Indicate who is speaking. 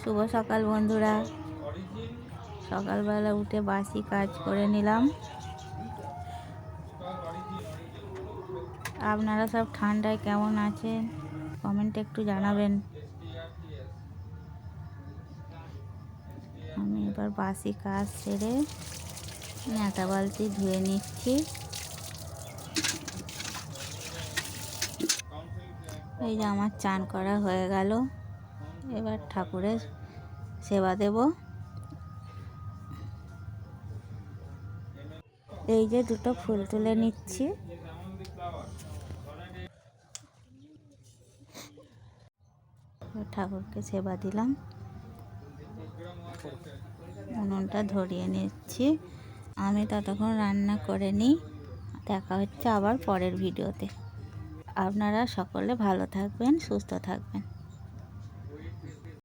Speaker 1: শুভ সকাল বন্ধুরা। সকালবেলা উঠে বাসি কাজ করে নিলাম। আপনারা সব ঠান্ডায় কেমন আছেন কমেন্টে একটু জানাবেন। আমি এবার বাসি কাজ সেরে ন্যাতা বালতি ধুয়ে নিচ্ছি। এই যে আমার চান করা হয়ে গেল, এবার ঠাকুরের সেবা দেব। এই যে দুটো ফুল তুলে নিচ্ছি। ঠাকুরকে সেবা দিলাম, উনুনটা ধরিয়ে নিচ্ছি। আমি ততক্ষণ রান্না করে নিই। দেখা হচ্ছে আবার পরের ভিডিওতে। আপনারা সকলে ভালো থাকবেন, সুস্থ থাকবেন।